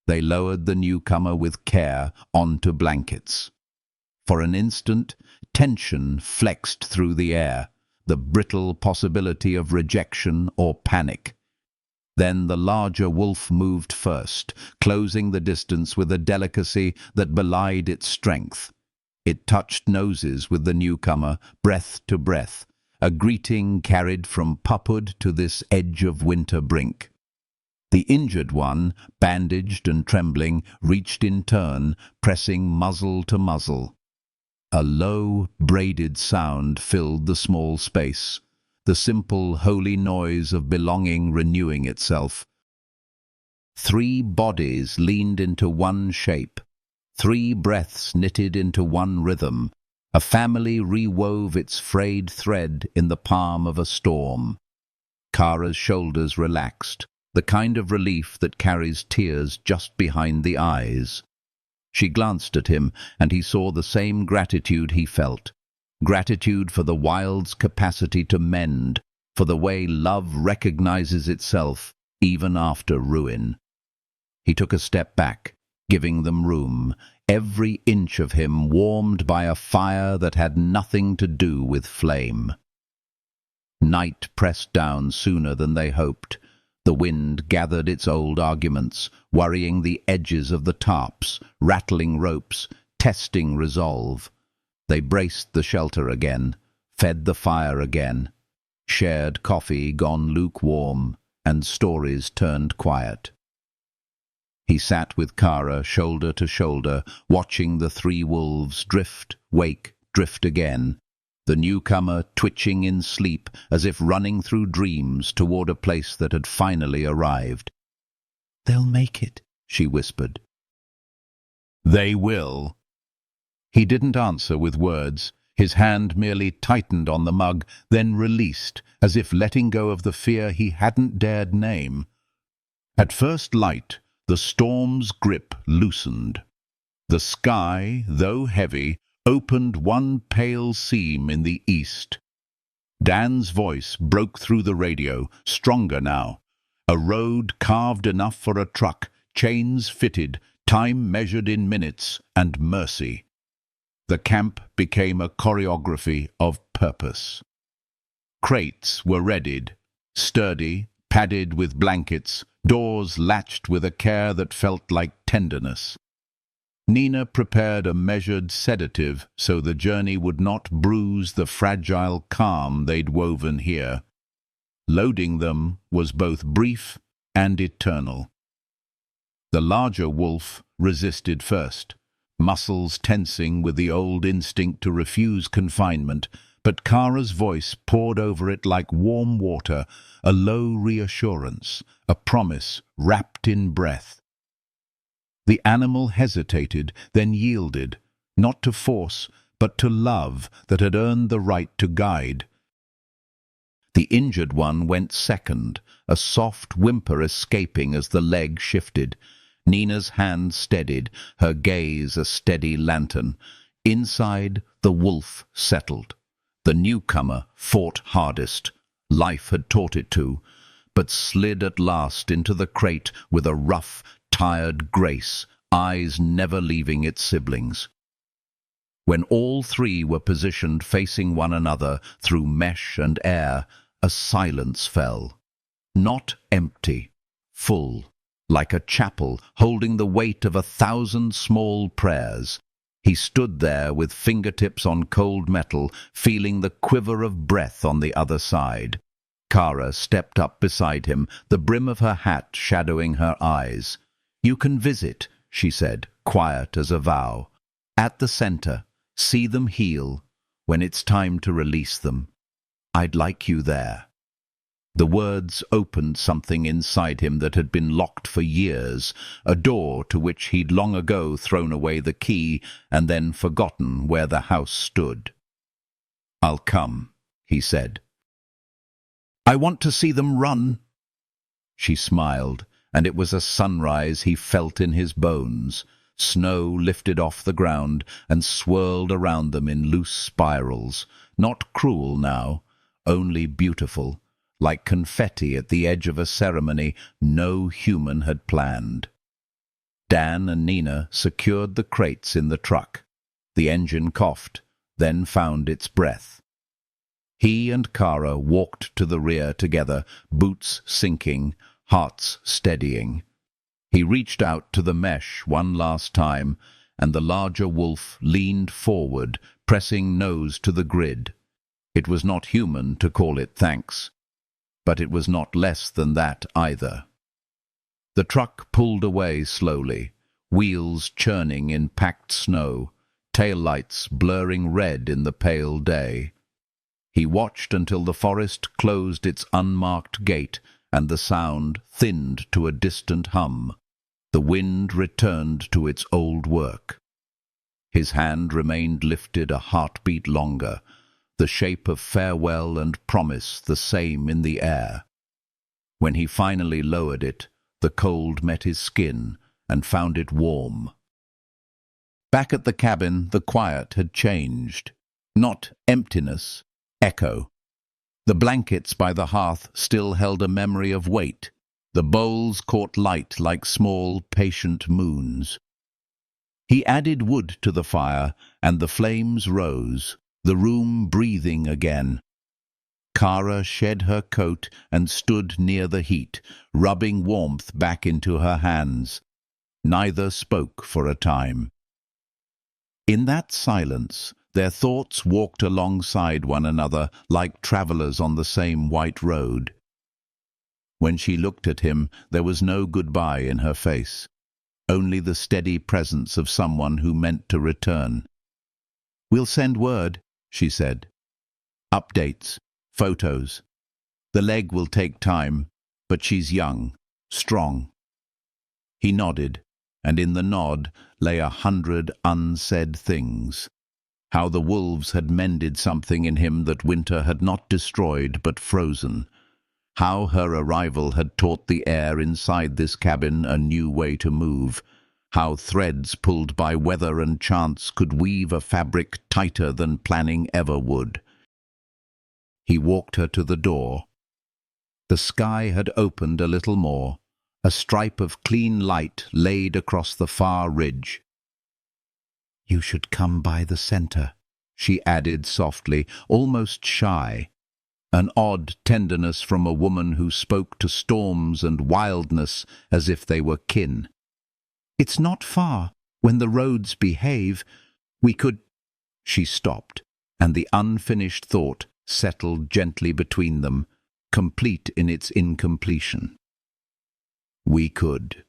They lowered the newcomer with care onto blankets. For an instant, tension flexed through the air, the brittle possibility of rejection or panic. Then the larger wolf moved first, closing the distance with a delicacy that belied its strength. It touched noses with the newcomer, breath to breath, a greeting carried from puphood to this edge of winter brink. The injured one, bandaged and trembling, reached in turn, pressing muzzle to muzzle. A low, braided sound filled the small space, the simple, holy noise of belonging renewing itself. 3 bodies leaned into one shape, 3 breaths knitted into one rhythm. A family rewove its frayed thread in the palm of a storm. Kara's shoulders relaxed, the kind of relief that carries tears just behind the eyes. She glanced at him, and he saw the same gratitude he felt. Gratitude for the wild's capacity to mend, for the way love recognizes itself even after ruin. He took a step back, giving them room, every inch of him warmed by a fire that had nothing to do with flame. Night pressed down sooner than they hoped. The wind gathered its old arguments, worrying the edges of the tarps, rattling ropes, testing resolve. They braced the shelter again, fed the fire again, shared coffee gone lukewarm, and stories turned quiet. He sat with Kara shoulder to shoulder, watching the 3 wolves drift, wake, drift again, the newcomer twitching in sleep as if running through dreams toward a place that had finally arrived. "They'll make it," she whispered. "They will." He didn't answer with words. His hand merely tightened on the mug, then released, as if letting go of the fear he hadn't dared name. At first light, the storm's grip loosened. The sky, though heavy, opened one pale seam in the east. Dan's voice broke through the radio, stronger now. A road carved enough for a truck, chains fitted, time measured in minutes, and mercy. The camp became a choreography of purpose. Crates were readied, sturdy, padded with blankets, doors latched with a care that felt like tenderness. Nina prepared a measured sedative so the journey would not bruise the fragile calm they'd woven here. Loading them was both brief and eternal. The larger wolf resisted first, muscles tensing with the old instinct to refuse confinement, but Kara's voice poured over it like warm water, a low reassurance, a promise wrapped in breath. The animal hesitated, then yielded, not to force, but to love that had earned the right to guide. The injured one went second, a soft whimper escaping as the leg shifted. Nina's hand steadied, her gaze a steady lantern. Inside, the wolf settled. The newcomer fought hardest. Life had taught it to, but slid at last into the crate with a rough, tired grace, eyes never leaving its siblings. When all three were positioned facing one another through mesh and air, a silence fell. Not empty, full, like a chapel holding the weight of 1,000 small prayers. He stood there with fingertips on cold metal, feeling the quiver of breath on the other side. Kara stepped up beside him, the brim of her hat shadowing her eyes. "You can visit," she said, quiet as a vow. "At the center, see them heal. When it's time to release them, I'd like you there." The words opened something inside him that had been locked for years, a door to which he'd long ago thrown away the key and then forgotten where the house stood. "I'll come," he said. "I want to see them run." She smiled, and it was a sunrise he felt in his bones. Snow lifted off the ground and swirled around them in loose spirals, not cruel now, only beautiful, like confetti at the edge of a ceremony no human had planned. Dan and Nina secured the crates in the truck. The engine coughed, then found its breath. He and Kara walked to the rear together, boots sinking, hearts steadying. He reached out to the mesh one last time, and the larger wolf leaned forward, pressing nose to the grid. It was not human to call it thanks, but it was not less than that either. The truck pulled away slowly, wheels churning in packed snow, taillights blurring red in the pale day. He watched until the forest closed its unmarked gate and the sound thinned to a distant hum. The wind returned to its old work. His hand remained lifted a heartbeat longer, the shape of farewell and promise the same in the air. When he finally lowered it, the cold met his skin and found it warm. Back at the cabin, the quiet had changed. Not emptiness, echo. The blankets by the hearth still held a memory of weight. The bowls caught light like small, patient moons. He added wood to the fire, and the flames rose, the room breathing again. Kara shed her coat and stood near the heat, rubbing warmth back into her hands. Neither spoke for a time. In that silence, their thoughts walked alongside one another like travelers on the same white road. When she looked at him, there was no goodbye in her face, only the steady presence of someone who meant to return. "We'll send word," she said. "Updates, photos. The leg will take time, but she's young, strong." He nodded, and in the nod lay 100 unsaid things. How the wolves had mended something in him that winter had not destroyed but frozen. How her arrival had taught the air inside this cabin a new way to move. How threads pulled by weather and chance could weave a fabric tighter than planning ever would. He walked her to the door. The sky had opened a little more, a stripe of clean light laid across the far ridge. "You should come by the center," she added softly, almost shy. An odd tenderness from a woman who spoke to storms and wildness as if they were kin. "It's not far. When the roads behave, we could—" She stopped, and the unfinished thought settled gently between them, complete in its incompletion. "We could."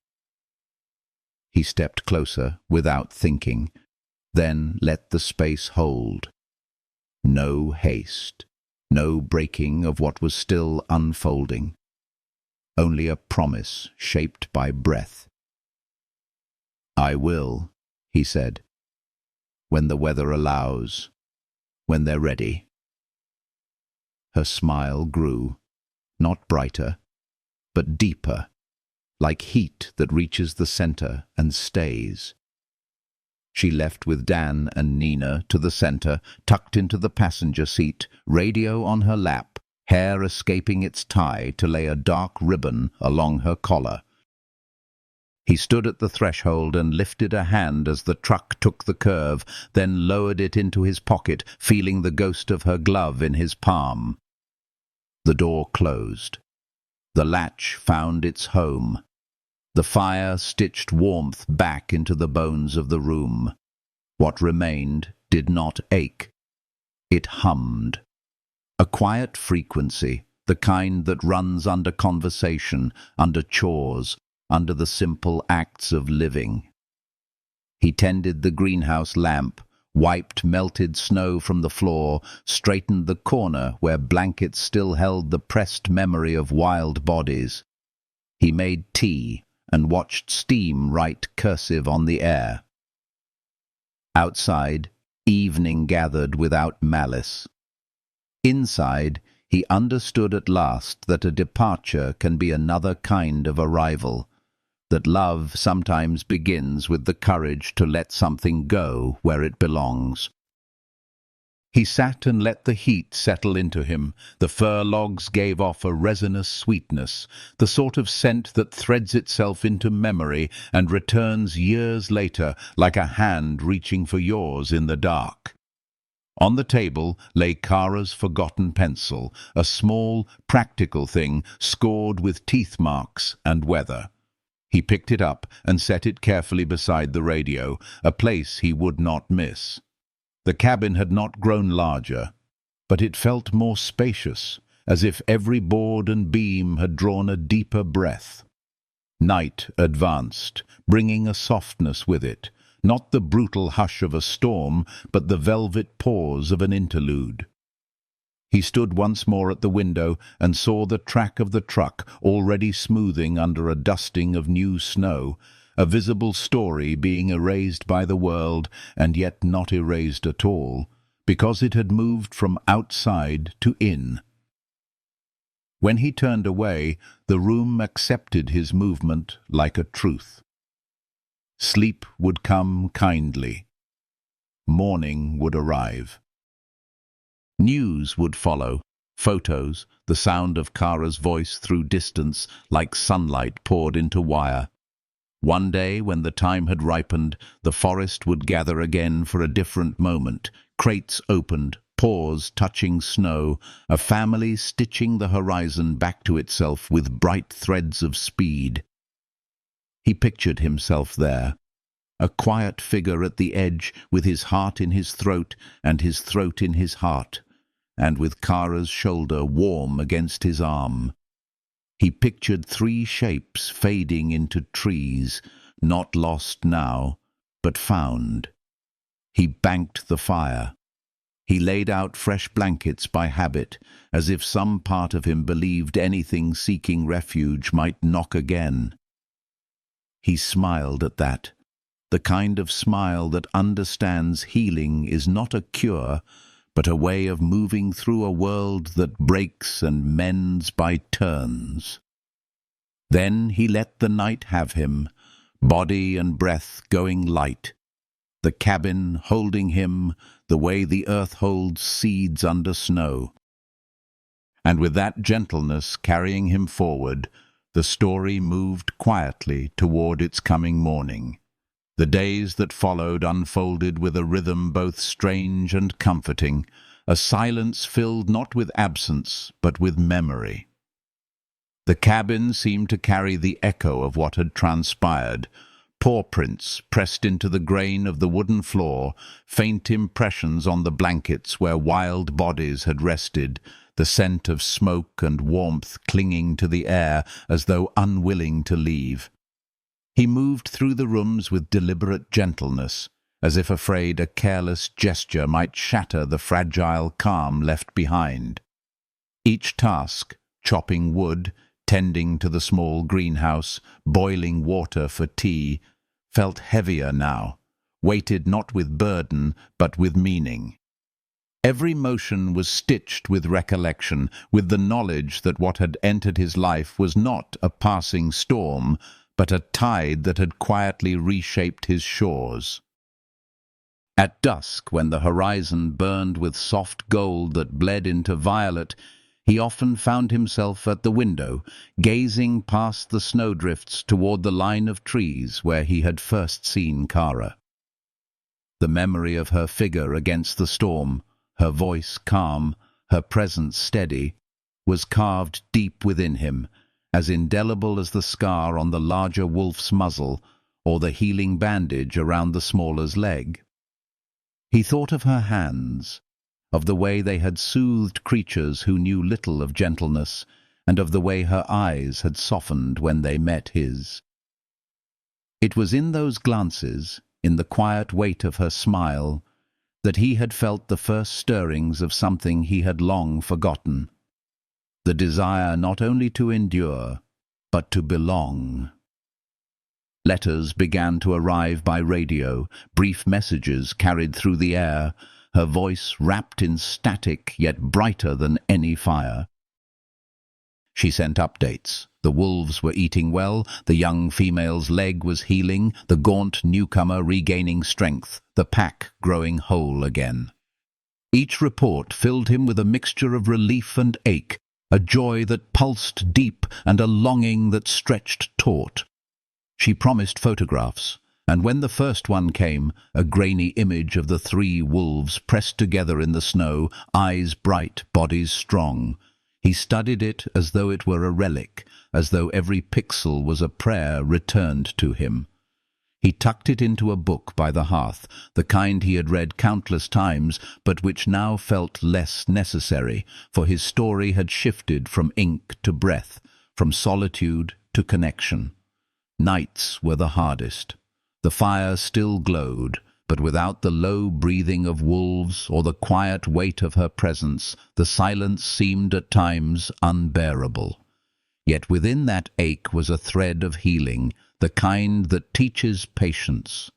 He stepped closer without thinking, then let the space hold. No haste. No breaking of what was still unfolding. Only a promise shaped by breath. "I will," he said, "when the weather allows, when they're ready." Her smile grew, not brighter, but deeper, like heat that reaches the center and stays. She left with Dan and Nina to the center, tucked into the passenger seat, radio on her lap, hair escaping its tie to lay a dark ribbon along her collar. He stood at the threshold and lifted a hand as the truck took the curve, then lowered it into his pocket, feeling the ghost of her glove in his palm. The door closed. The latch found its home. The fire stitched warmth back into the bones of the room. What remained did not ache. It hummed. A quiet frequency, the kind that runs under conversation, under chores, under the simple acts of living. He tended the greenhouse lamp, wiped melted snow from the floor, straightened the corner where blankets still held the pressed memory of wild bodies. He made tea and watched steam write cursive on the air. Outside, evening gathered without malice. Inside, he understood at last that a departure can be another kind of arrival, that love sometimes begins with the courage to let something go where it belongs. He sat and let the heat settle into him. The fir logs gave off a resinous sweetness, the sort of scent that threads itself into memory and returns years later like a hand reaching for yours in the dark. On the table lay Kara's forgotten pencil, a small, practical thing scored with teeth marks and weather. He picked it up and set it carefully beside the radio, a place he would not miss. The cabin had not grown larger, but it felt more spacious, as if every board and beam had drawn a deeper breath. Night advanced, bringing a softness with it, not the brutal hush of a storm, but the velvet pause of an interlude. He stood once more at the window and saw the track of the truck already smoothing under a dusting of new snow, a visible story being erased by the world and yet not erased at all, because it had moved from outside to in. When he turned away, the room accepted his movement like a truth. Sleep would come kindly. Morning would arrive. News would follow, photos, the sound of Kara's voice through distance like sunlight poured into wire. One day, when the time had ripened, the forest would gather again for a different moment. Crates opened, paws touching snow, a family stitching the horizon back to itself with bright threads of speed. He pictured himself there, a quiet figure at the edge, with his heart in his throat and his throat in his heart, and with Kara's shoulder warm against his arm. He pictured three shapes fading into trees, not lost now, but found. He banked the fire. He laid out fresh blankets by habit, as if some part of him believed anything seeking refuge might knock again. He smiled at that, the kind of smile that understands healing is not a cure, but a way of moving through a world that breaks and mends by turns. Then he let the night have him, body and breath going light, the cabin holding him the way the earth holds seeds under snow. And with that gentleness carrying him forward, the story moved quietly toward its coming morning. The days that followed unfolded with a rhythm both strange and comforting, a silence filled not with absence, but with memory. The cabin seemed to carry the echo of what had transpired, paw prints pressed into the grain of the wooden floor, faint impressions on the blankets where wild bodies had rested, the scent of smoke and warmth clinging to the air as though unwilling to leave. He moved through the rooms with deliberate gentleness, as if afraid a careless gesture might shatter the fragile calm left behind. Each task, chopping wood, tending to the small greenhouse, boiling water for tea, felt heavier now, weighted not with burden, but with meaning. Every motion was stitched with recollection, with the knowledge that what had entered his life was not a passing storm, but a tide that had quietly reshaped his shores. At dusk, when the horizon burned with soft gold that bled into violet, he often found himself at the window, gazing past the snowdrifts toward the line of trees where he had first seen Kara. The memory of her figure against the storm, her voice calm, her presence steady, was carved deep within him, as indelible as the scar on the larger wolf's muzzle or the healing bandage around the smaller's leg. He thought of her hands, of the way they had soothed creatures who knew little of gentleness, and of the way her eyes had softened when they met his. It was in those glances, in the quiet weight of her smile, that he had felt the first stirrings of something he had long forgotten, the desire not only to endure, but to belong. Letters began to arrive by radio, brief messages carried through the air, her voice wrapped in static yet brighter than any fire. She sent updates. The wolves were eating well, the young female's leg was healing, the gaunt newcomer regaining strength, the pack growing whole again. Each report filled him with a mixture of relief and ache, a joy that pulsed deep and a longing that stretched taut. She promised photographs, and when the first one came, a grainy image of the 3 wolves pressed together in the snow, eyes bright, bodies strong, he studied it as though it were a relic, as though every pixel was a prayer returned to him. He tucked it into a book by the hearth, the kind he had read countless times, but which now felt less necessary, for his story had shifted from ink to breath, from solitude to connection. Nights were the hardest. The fire still glowed, but without the low breathing of wolves or the quiet weight of her presence, the silence seemed at times unbearable. Yet within that ache was a thread of healing, the kind that teaches patience.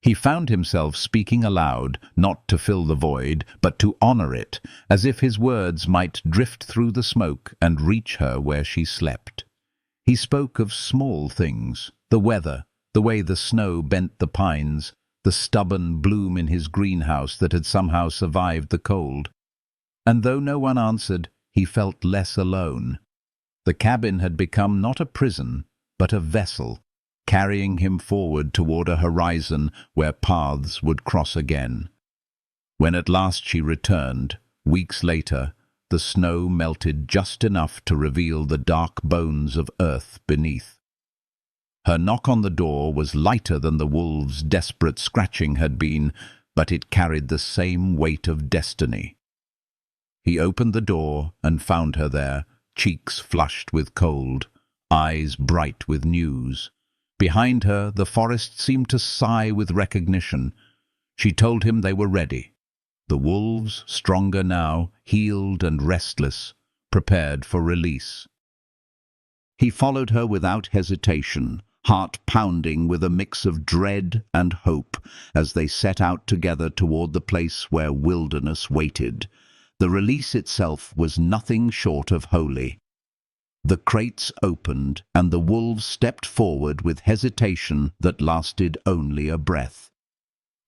He found himself speaking aloud, not to fill the void, but to honor it, as if his words might drift through the smoke and reach her where she slept. He spoke of small things, the weather, the way the snow bent the pines, the stubborn bloom in his greenhouse that had somehow survived the cold. And though no one answered, he felt less alone. The cabin had become not a prison, but a vessel, carrying him forward toward a horizon where paths would cross again. When at last she returned, weeks later, the snow melted just enough to reveal the dark bones of earth beneath. Her knock on the door was lighter than the wolves' desperate scratching had been, but it carried the same weight of destiny. He opened the door and found her there, cheeks flushed with cold, eyes bright with news. Behind her, the forest seemed to sigh with recognition. She told him they were ready. The wolves, stronger now, healed and restless, prepared for release. He followed her without hesitation, heart pounding with a mix of dread and hope, as they set out together toward the place where wilderness waited. The release itself was nothing short of holy. The crates opened, and the wolves stepped forward with hesitation that lasted only a breath.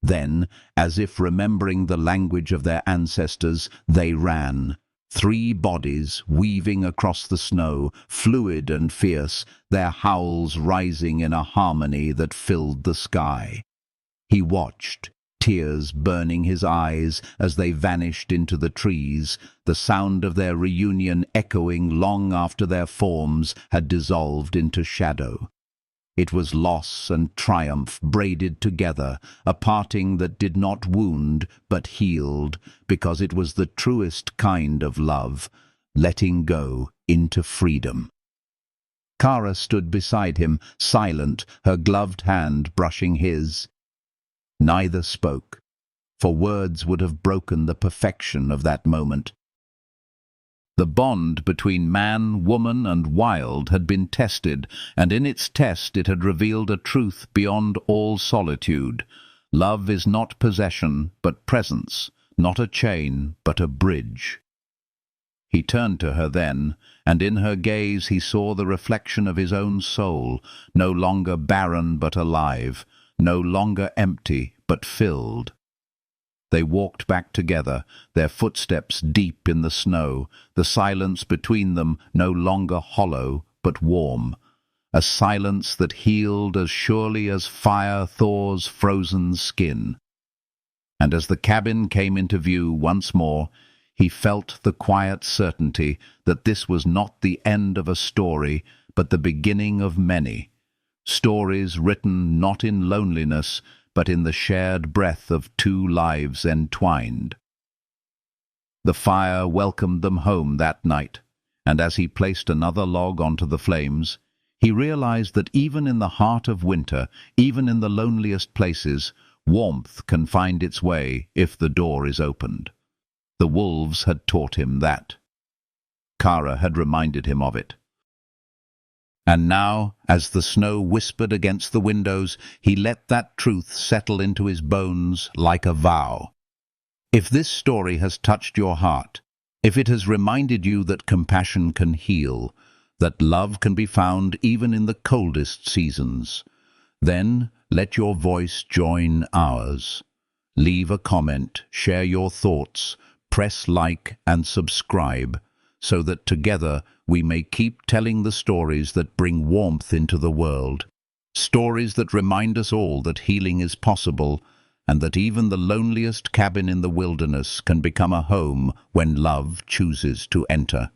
Then, as if remembering the language of their ancestors, they ran. 3 bodies weaving across the snow, fluid and fierce, their howls rising in a harmony that filled the sky. He watched, tears burning his eyes as they vanished into the trees, the sound of their reunion echoing long after their forms had dissolved into shadow. It was loss and triumph braided together, a parting that did not wound but healed, because it was the truest kind of love, letting go into freedom. Kara stood beside him, silent, her gloved hand brushing his. Neither spoke, for words would have broken the perfection of that moment. The bond between man, woman, and wild had been tested, and in its test it had revealed a truth beyond all solitude. Love is not possession, but presence, not a chain, but a bridge. He turned to her then, and in her gaze he saw the reflection of his own soul, no longer barren but alive, no longer empty but filled. They walked back together, their footsteps deep in the snow, the silence between them no longer hollow but warm, a silence that healed as surely as fire thaws frozen skin. And as the cabin came into view once more, he felt the quiet certainty that this was not the end of a story, but the beginning of many. Stories written not in loneliness, but in the shared breath of two lives entwined. The fire welcomed them home that night, and as he placed another log onto the flames, he realized that even in the heart of winter, even in the loneliest places, warmth can find its way if the door is opened. The wolves had taught him that. Kara had reminded him of it. And now, as the snow whispered against the windows, he let that truth settle into his bones like a vow. If this story has touched your heart, if it has reminded you that compassion can heal, that love can be found even in the coldest seasons, then let your voice join ours. Leave a comment, share your thoughts, press like and subscribe, so that together we may keep telling the stories that bring warmth into the world, stories that remind us all that healing is possible and that even the loneliest cabin in the wilderness can become a home when love chooses to enter.